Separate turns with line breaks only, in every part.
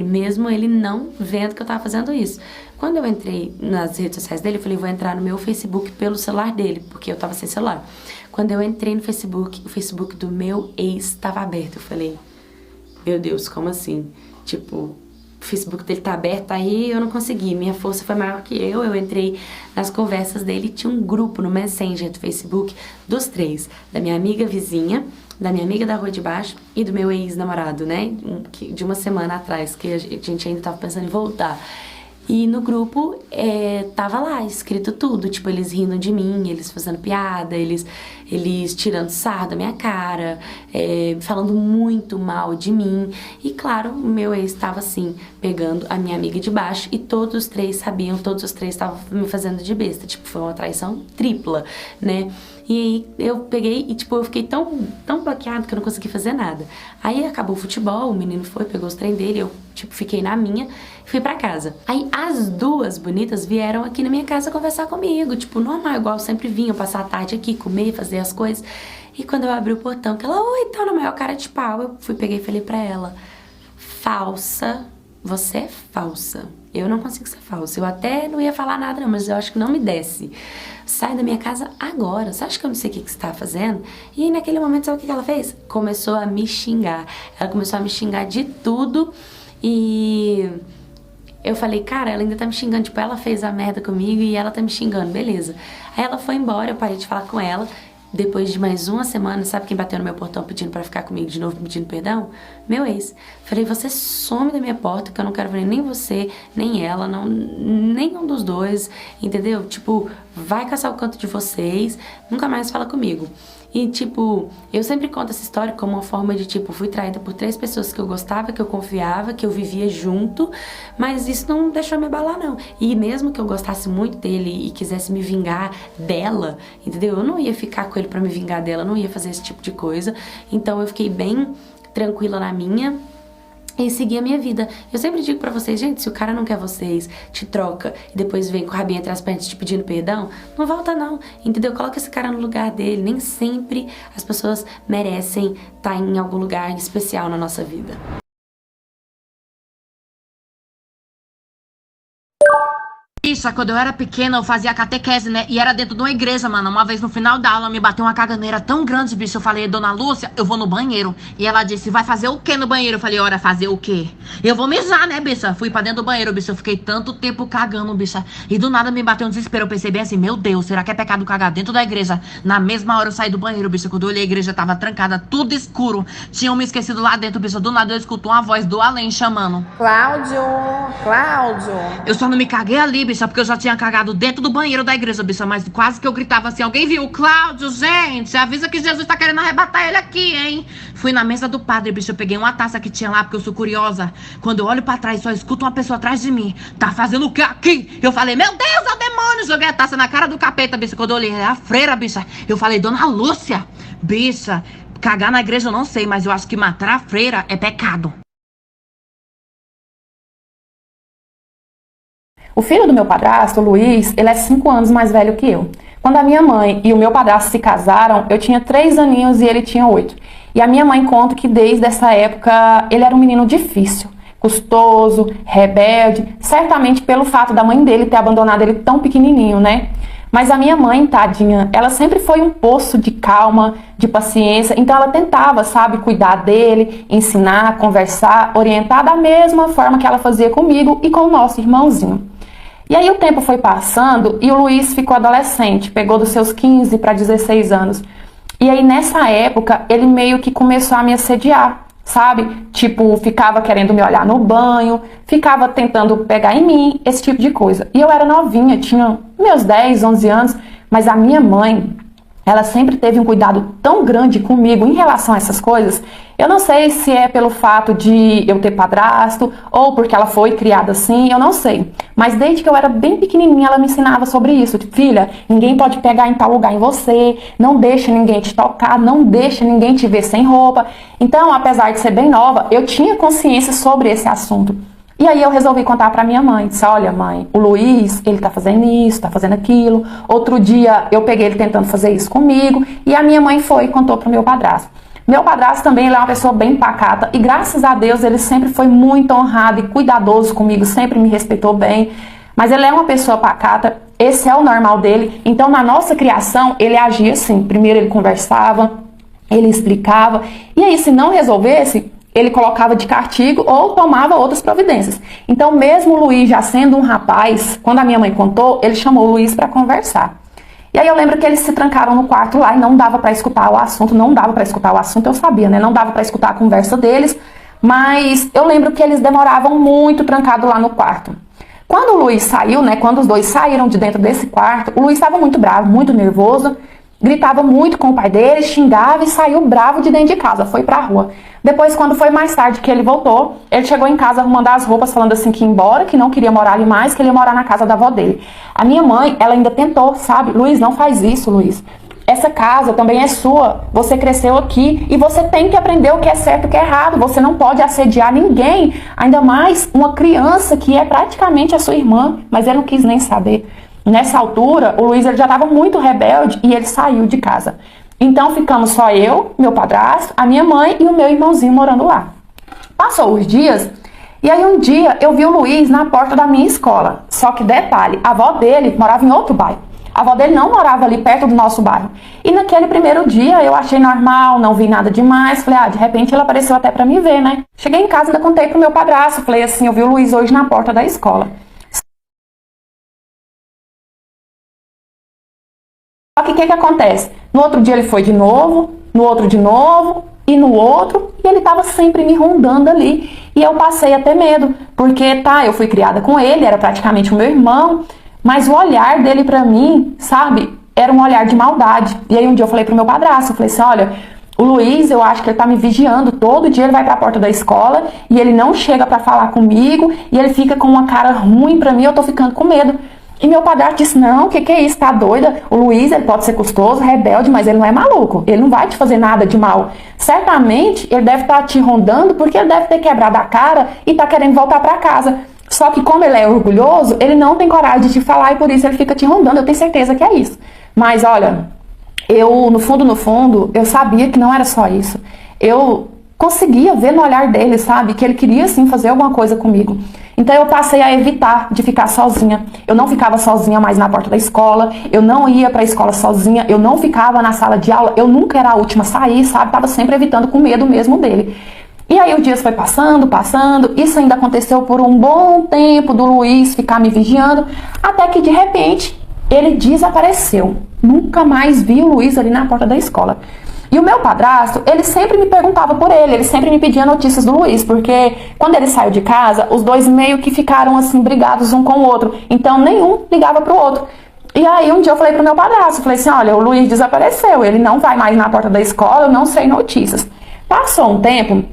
mesmo ele não vendo que eu tava fazendo isso. Quando eu entrei nas redes sociais dele, eu falei, vou entrar no meu Facebook pelo celular dele, porque eu tava sem celular. Quando eu entrei no Facebook, o Facebook do meu ex estava aberto. Eu falei, meu Deus, como assim? Tipo, o Facebook dele tá aberto, aí eu não consegui. Minha força foi maior que eu entrei nas conversas dele, tinha um grupo no Messenger do Facebook dos três, da minha amiga vizinha, da minha amiga da rua de baixo e do meu ex-namorado, né? De uma semana atrás, que a gente ainda tava pensando em voltar. E no grupo, tava lá, escrito tudo, tipo, eles rindo de mim, eles fazendo piada, eles tirando sarro da minha cara, falando muito mal de mim. E claro, o meu ex estava assim, pegando a minha amiga de baixo e todos os três sabiam, todos os três estavam me fazendo de besta. Tipo, foi uma traição tripla, né? E aí eu peguei e, tipo, eu fiquei tão baqueada que eu não consegui fazer nada. Aí acabou o futebol, o menino foi, pegou os trem dele, eu, tipo, fiquei na minha e fui pra casa. Aí as duas bonitas vieram aqui na minha casa conversar comigo, tipo, normal, igual sempre vinham, passar a tarde aqui, comer, fazer as coisas. E quando eu abri o portão, que ela, oi, tá na maior cara de pau, eu peguei e falei pra ela, falsa, você é falsa. Eu não consigo ser falsa. Eu até não ia falar nada não, mas eu acho que não me desce. Sai da minha casa agora. Você acha que eu não sei o que você tá fazendo? E aí naquele momento, sabe o que ela fez? Começou a me xingar. Ela começou a me xingar de tudo. E eu falei, cara, ela ainda tá me xingando. Tipo, ela fez a merda comigo e ela tá me xingando, beleza. Aí ela foi embora, eu parei de falar com ela. Depois de mais uma semana, sabe quem bateu no meu portão pedindo pra ficar comigo de novo, pedindo perdão? Meu ex. Falei, você some da minha porta, que eu não quero ver nem você, nem ela, não, nenhum dos dois, entendeu? Tipo, vai caçar o canto de vocês, nunca mais fala comigo. E, tipo, eu sempre conto essa história como uma forma de, tipo, fui traída por 3 pessoas que eu gostava, que eu confiava, que eu vivia junto, mas isso não deixou me abalar, não. E mesmo que eu gostasse muito dele e quisesse me vingar dela, entendeu? Eu não ia ficar com ele pra me vingar dela, eu não ia fazer esse tipo de coisa. Então eu fiquei bem tranquila na minha e seguir a minha vida. Eu sempre digo pra vocês, gente, se o cara não quer vocês, te troca e depois vem com o rabinho entre as pernas te pedindo perdão, não volta não, entendeu? Coloca esse cara no lugar dele. Nem sempre as pessoas merecem estar em algum lugar especial na nossa vida.
Isso, quando eu era pequena, eu fazia catequese, né? E era dentro de uma igreja, mano. Uma vez no final da aula, me bateu uma caganeira tão grande, bicho. Eu falei, dona Lúcia, eu vou no banheiro. E ela disse, vai fazer o quê no banheiro? Eu falei, ora, fazer o quê? Eu vou mijar, né, bicha? Fui pra dentro do banheiro, bicho. Eu fiquei tanto tempo cagando, bicha. E do nada me bateu um desespero. Eu pensei bem assim, meu Deus, será que é pecado cagar dentro da igreja? Na mesma hora eu saí do banheiro, bicho. Quando eu olhei, a igreja tava trancada, tudo escuro. Tinham me esquecido lá dentro, bicho. Do nada eu escuto uma voz do além chamando.
Cláudio, Cláudio.
Eu só não me caguei ali, bicha, porque eu já tinha cagado dentro do banheiro da igreja, bicha, mas quase que eu gritava assim, alguém viu? Cláudio, gente, avisa que Jesus tá querendo arrebatar ele aqui, hein? Fui na mesa do padre, bicho, eu peguei uma taça que tinha lá, porque eu sou curiosa. Quando eu olho pra trás, só escuto uma pessoa atrás de mim. Tá fazendo o que aqui? Eu falei, meu Deus, é o demônio! Joguei a taça na cara do capeta, bicha. Quando eu olhei, é a freira, bicha. Eu falei, dona Lúcia, bicha, cagar na igreja eu não sei, mas eu acho que matar a freira é pecado.
O filho do meu padrasto, o Luiz, ele é 5 anos mais velho que eu. Quando a minha mãe e o meu padrasto se casaram, eu tinha 3 aninhos e ele tinha 8. E a minha mãe conta que desde essa época ele era um menino difícil, custoso, rebelde, certamente pelo fato da mãe dele ter abandonado ele tão pequenininho, né? Mas a minha mãe, tadinha, ela sempre foi um poço de calma, de paciência, então ela tentava, sabe, cuidar dele, ensinar, conversar, orientar da mesma forma que ela fazia comigo e com o nosso irmãozinho. E aí o tempo foi passando e o Luiz ficou adolescente, pegou dos seus 15 para 16 anos. E aí nessa época ele meio que começou a me assediar, sabe? Tipo, ficava querendo me olhar no banho, ficava tentando pegar em mim, esse tipo de coisa. E eu era novinha, tinha meus 10, 11 anos, mas a minha mãe, ela sempre teve um cuidado tão grande comigo em relação a essas coisas. Eu não sei se é pelo fato de eu ter padrasto ou porque ela foi criada assim, eu não sei. Mas desde que eu era bem pequenininha, ela me ensinava sobre isso. Tipo, filha, ninguém pode pegar em tal lugar em você, não deixa ninguém te tocar, não deixa ninguém te ver sem roupa. Então, apesar de ser bem nova, eu tinha consciência sobre esse assunto. E aí eu resolvi contar pra minha mãe, disse, olha mãe, o Luiz, ele tá fazendo isso, tá fazendo aquilo. Outro dia eu peguei ele tentando fazer isso comigo e a minha mãe foi e contou pro meu padrasto. Meu padrasto também, ele é uma pessoa bem pacata e graças a Deus ele sempre foi muito honrado e cuidadoso comigo, sempre me respeitou bem, mas ele é uma pessoa pacata, esse é o normal dele, então na nossa criação ele agia assim, primeiro ele conversava, ele explicava, e aí se não resolvesse, ele colocava de castigo ou tomava outras providências. Então mesmo o Luiz já sendo um rapaz, quando a minha mãe contou, ele chamou o Luiz para conversar. E aí eu lembro que eles se trancaram no quarto lá e não dava para escutar o assunto, eu sabia, né? Não dava para escutar a conversa deles, mas eu lembro que eles demoravam muito trancados lá no quarto. Quando o Luiz saiu, né? Quando os dois saíram de dentro desse quarto, o Luiz estava muito bravo, muito nervoso, gritava muito com o pai dele, xingava e saiu bravo de dentro de casa, foi pra rua. Depois, quando foi mais tarde que ele voltou, ele chegou em casa arrumando as roupas, falando assim que ia embora, que não queria morar ali mais, que ele ia morar na casa da avó dele. A minha mãe, ela ainda tentou, sabe? Luiz, não faz isso, Luiz. Essa casa também é sua, você cresceu aqui e você tem que aprender o que é certo e o que é errado. Você não pode assediar ninguém, ainda mais uma criança que é praticamente a sua irmã, mas ele não quis nem saber. Nessa altura, o Luiz ele já estava muito rebelde e ele saiu de casa. Então ficamos só eu, meu padrasto, a minha mãe e o meu irmãozinho morando lá. Passou os dias e aí um dia eu vi o Luiz na porta da minha escola. Só que detalhe, a avó dele morava em outro bairro. A avó dele não morava ali perto do nosso bairro. E naquele primeiro dia eu achei normal, não vi nada demais. Falei, de repente ele apareceu até pra me ver, né? Cheguei em casa e ainda contei pro meu padrasto. Falei assim, eu vi o Luiz hoje na porta da escola. Só que o que acontece? No outro dia ele foi de novo, no outro de novo e no outro, e ele estava sempre me rondando ali. E eu passei a ter medo, porque eu fui criada com ele, era praticamente o meu irmão, mas o olhar dele pra mim, sabe, era um olhar de maldade. E aí um dia eu falei pro meu padrasto, eu falei assim, olha, o Luiz, eu acho que ele tá me vigiando, todo dia ele vai pra porta da escola e ele não chega pra falar comigo e ele fica com uma cara ruim pra mim, eu tô ficando com medo. E meu padrasto disse, não, o que é isso, tá doida? O Luiz, ele pode ser custoso, rebelde, mas ele não é maluco. Ele não vai te fazer nada de mal. Certamente, ele deve estar te rondando porque ele deve ter quebrado a cara e tá querendo voltar pra casa. Só que como ele é orgulhoso, ele não tem coragem de te falar e por isso ele fica te rondando. Eu tenho certeza que é isso. Mas olha, eu, no fundo, eu sabia que não era só isso. Eu conseguia ver no olhar dele, sabe, que ele queria sim fazer alguma coisa comigo. Então eu passei a evitar de ficar sozinha. Eu não ficava sozinha mais na porta da escola, eu não ia pra escola sozinha, eu não ficava na sala de aula, eu nunca era a última a sair, sabe, tava sempre evitando com medo mesmo dele. E aí os dias foi passando, isso ainda aconteceu por um bom tempo do Luiz ficar me vigiando, até que de repente ele desapareceu. Nunca mais vi o Luiz ali na porta da escola. E o meu padrasto, ele sempre me perguntava por ele sempre me pedia notícias do Luiz, porque quando ele saiu de casa, os dois meio que ficaram assim, brigados um com o outro, então nenhum ligava pro outro. E aí um dia eu falei pro meu padrasto, falei assim, olha, o Luiz desapareceu, ele não vai mais na porta da escola, eu não sei notícias. Passou um tempo,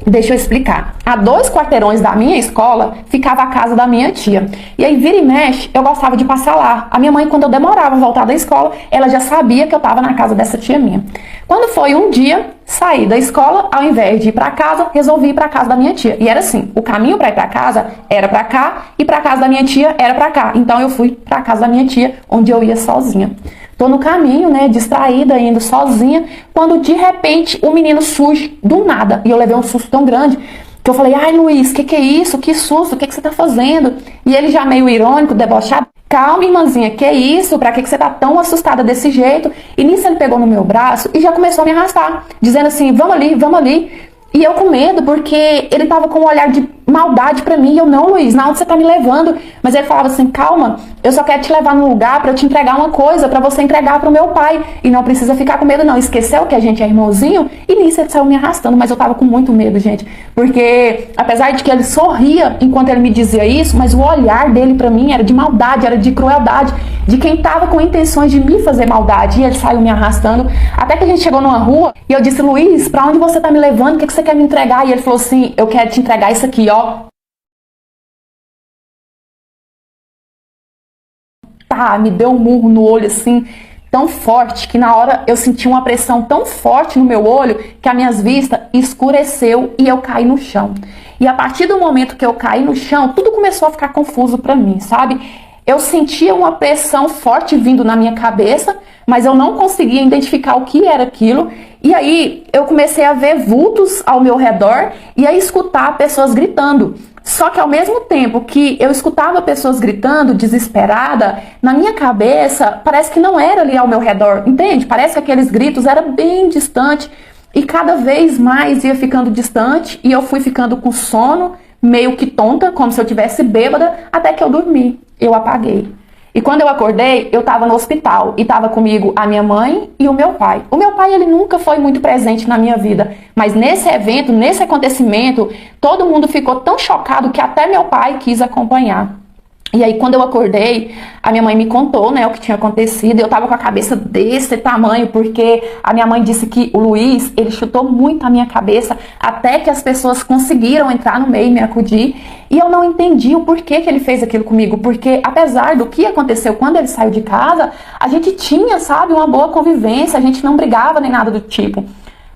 deixa eu explicar. A 2 quarteirões da minha escola ficava a casa da minha tia. E aí, vira e mexe, eu gostava de passar lá. A minha mãe, quando eu demorava a voltar da escola, ela já sabia que eu estava na casa dessa tia minha. Quando foi um dia, saí da escola, ao invés de ir para casa, resolvi ir para casa da minha tia. E era assim, o caminho para ir para casa era para cá e para casa da minha tia era para cá. Então eu fui para casa da minha tia, onde eu ia sozinha. Tô no caminho, né, distraída, indo sozinha, quando de repente o menino surge do nada. E eu levei um susto tão grande que eu falei, ai Luiz, que é isso? Que susto, o que você tá fazendo? E ele já meio irônico, debochado, calma irmãzinha, que é isso? Pra que você tá tão assustada desse jeito? E nisso ele pegou no meu braço e já começou a me arrastar, dizendo assim, vamos ali, vamos ali. E eu com medo, porque ele tava com um olhar de maldade pra mim. E eu, não, Luiz, na onde você tá me levando? Mas ele falava assim, calma, eu só quero te levar num lugar pra eu te entregar uma coisa, pra você entregar pro meu pai. E não precisa ficar com medo não, esqueceu que a gente é irmãozinho? E nisso ele saiu me arrastando, mas eu tava com muito medo, gente. Porque, apesar de que ele sorria enquanto ele me dizia isso, mas o olhar dele pra mim era de maldade, era de crueldade, de quem tava com intenções de me fazer maldade. E ele saiu me arrastando, até que a gente chegou numa rua, e eu disse, Luiz, pra onde você tá me levando? O que você quer me entregar? E ele falou assim, eu quero te entregar isso aqui, ó. Me deu um murro no olho assim, tão forte, que na hora eu senti uma pressão tão forte no meu olho, que as minhas vistas escureceu e eu caí no chão. E a partir do momento que eu caí no chão, tudo começou a ficar confuso pra mim, sabe? Eu sentia uma pressão forte vindo na minha cabeça, mas eu não conseguia identificar o que era aquilo. E aí eu comecei a ver vultos ao meu redor e a escutar pessoas gritando. Só que ao mesmo tempo que eu escutava pessoas gritando, desesperada, na minha cabeça parece que não era ali ao meu redor, entende? Parece que aqueles gritos eram bem distantes e cada vez mais ia ficando distante e eu fui ficando com sono, meio que tonta, como se eu tivesse bêbada, até que eu dormi, eu apaguei. E quando eu acordei, eu estava no hospital e estava comigo a minha mãe e o meu pai. O meu pai, ele nunca foi muito presente na minha vida, mas nesse evento, nesse acontecimento, todo mundo ficou tão chocado que até meu pai quis acompanhar. E aí, quando eu acordei, a minha mãe me contou, né, o que tinha acontecido. Eu tava com a cabeça desse tamanho, porque a minha mãe disse que o Luiz, ele chutou muito a minha cabeça, até que as pessoas conseguiram entrar no meio e me acudir. E eu não entendi o porquê que ele fez aquilo comigo, porque apesar do que aconteceu quando ele saiu de casa, a gente tinha, sabe, uma boa convivência, a gente não brigava nem nada do tipo.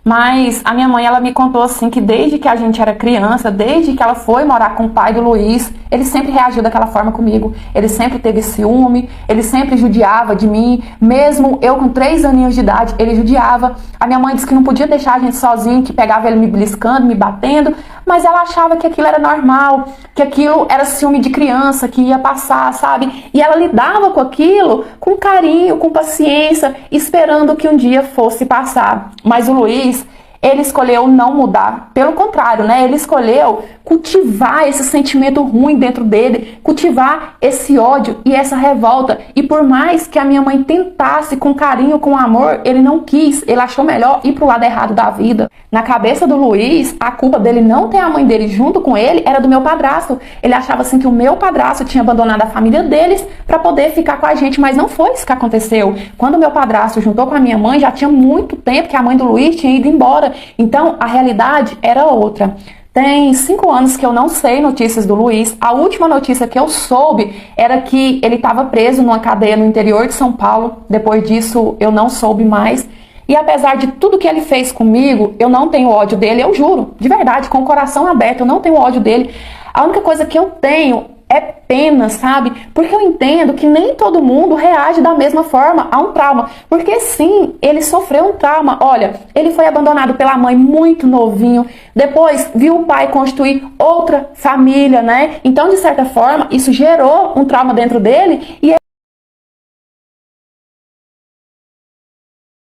Mas a minha mãe, ela me contou assim que desde que a gente era criança, desde que ela foi morar com o pai do Luiz, ele sempre reagiu daquela forma comigo. Ele sempre teve ciúme, ele sempre judiava de mim. Mesmo eu com 3 aninhos de idade, ele judiava. A minha mãe disse que não podia deixar a gente sozinho, que pegava ele me beliscando, me batendo. Mas ela achava que aquilo era normal, que aquilo era ciúme de criança, que ia passar, sabe? E ela lidava com aquilo com carinho, com paciência, esperando que um dia fosse passar. Mas o Luiz, ele escolheu não mudar. Pelo contrário, né? Ele escolheu cultivar esse sentimento ruim dentro dele, cultivar esse ódio e essa revolta. E por mais que a minha mãe tentasse com carinho, com amor, ele não quis. Ele achou melhor ir pro lado errado da vida. Na cabeça do Luiz, a culpa dele não ter a mãe dele junto com ele era do meu padrasto. Ele achava assim que o meu padrasto tinha abandonado a família deles para poder ficar com a gente, mas não foi isso que aconteceu. Quando o meu padrasto juntou com a minha mãe, já tinha muito tempo que a mãe do Luiz tinha ido embora. Então, a realidade era outra. Tem 5 anos que eu não sei notícias do Luiz. A última notícia que eu soube era que ele estava preso numa cadeia no interior de São Paulo. Depois disso, eu não soube mais. E apesar de tudo que ele fez comigo, eu não tenho ódio dele, eu juro, de verdade, com o coração aberto, eu não tenho ódio dele. A única coisa que eu tenho é pena, sabe? Porque eu entendo que nem todo mundo reage da mesma forma a um trauma. Porque sim, ele sofreu um trauma. Olha, ele foi abandonado pela mãe muito novinho. Depois viu o pai constituir outra família, né? Então, de certa forma, isso gerou um trauma dentro dele. E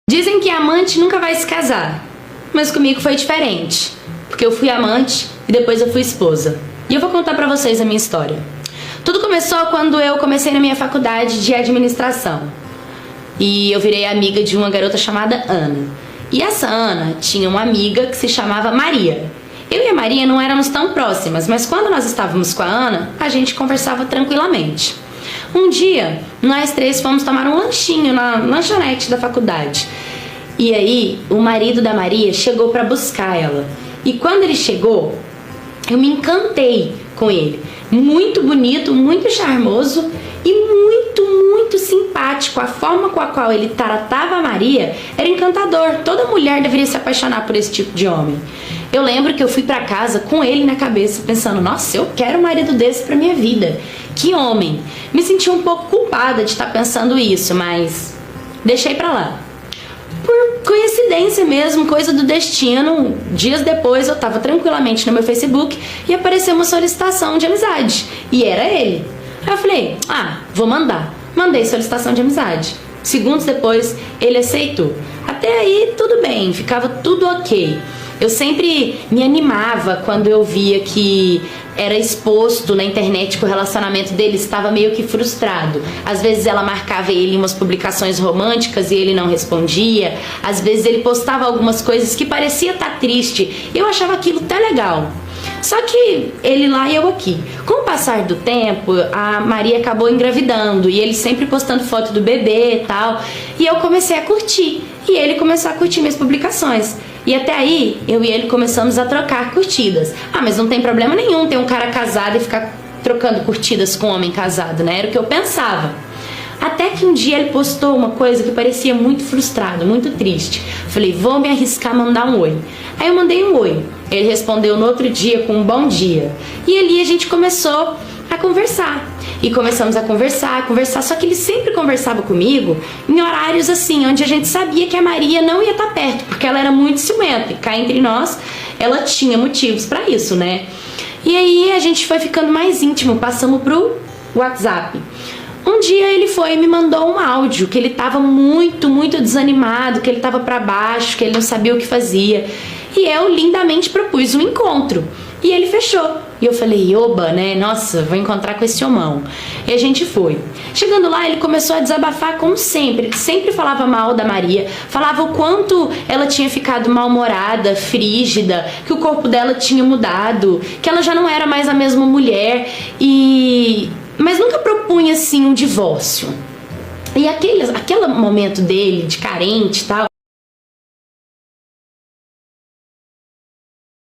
dizem que amante nunca vai se casar. Mas comigo foi diferente. Porque eu fui amante e depois eu fui esposa. E eu vou contar pra vocês a minha história. Tudo começou quando eu comecei na minha faculdade de administração. E eu virei amiga de uma garota chamada Ana. E essa Ana tinha uma amiga que se chamava Maria. Eu e a Maria não éramos tão próximas, mas quando nós estávamos com a Ana, a gente conversava tranquilamente. Um dia, nós 3 fomos tomar um lanchinho na lanchonete da faculdade. E aí, o marido da Maria chegou pra buscar ela. E quando ele chegou, eu me encantei com ele. Muito bonito, muito charmoso e muito simpático. A forma com a qual ele tratava a Maria era encantador. Toda mulher deveria se apaixonar por esse tipo de homem. Eu lembro que eu fui pra casa com ele na cabeça, pensando, nossa, eu quero um marido desse pra minha vida. Que homem. Me senti um pouco culpada de estar pensando isso, mas deixei pra lá. Por coincidência mesmo, coisa do destino, dias depois eu tava tranquilamente no meu Facebook e apareceu uma solicitação de amizade. E era ele. Aí eu falei, vou mandar. Mandei solicitação de amizade. Segundos depois, ele aceitou. Até aí, tudo bem, ficava tudo ok. Eu sempre me animava quando eu via que era exposto na internet que o relacionamento dele estava meio que frustrado. Às vezes ela marcava ele em umas publicações românticas e ele não respondia. Às vezes ele postava algumas coisas que parecia estar triste. Eu achava aquilo até legal. Só que ele lá e eu aqui. Com o passar do tempo, a Maria acabou engravidando e ele sempre postando foto do bebê e tal. E eu comecei a curtir. E ele começou a curtir minhas publicações. E até aí, eu e ele começamos a trocar curtidas. Mas não tem problema nenhum ter um cara casado e ficar trocando curtidas com um homem casado, né? Era o que eu pensava. Até que um dia ele postou uma coisa que parecia muito frustrado, muito triste. Falei, vou me arriscar a mandar um oi. Aí eu mandei um oi. Ele respondeu no outro dia com um bom dia. E ali a gente começou tentar conversar. E começamos a conversar, só que ele sempre conversava comigo em horários assim, onde a gente sabia que a Maria não ia estar perto, porque ela era muito ciumenta, e cá entre nós, ela tinha motivos pra isso, né? E aí a gente foi ficando mais íntimo, passamos pro WhatsApp. Um dia ele foi e me mandou um áudio, que ele tava muito desanimado, que ele tava pra baixo, que ele não sabia o que fazia. E eu lindamente propus um encontro. E ele fechou. E eu falei, oba, né? Nossa, vou encontrar com esse homão. E a gente foi. Chegando lá, ele começou a desabafar como sempre. Ele sempre falava mal da Maria. Falava o quanto ela tinha ficado mal-humorada, frígida, que o corpo dela tinha mudado, que ela já não era mais a mesma mulher. Mas nunca propunha, assim, um divórcio. E aquele momento dele, de carente e tal,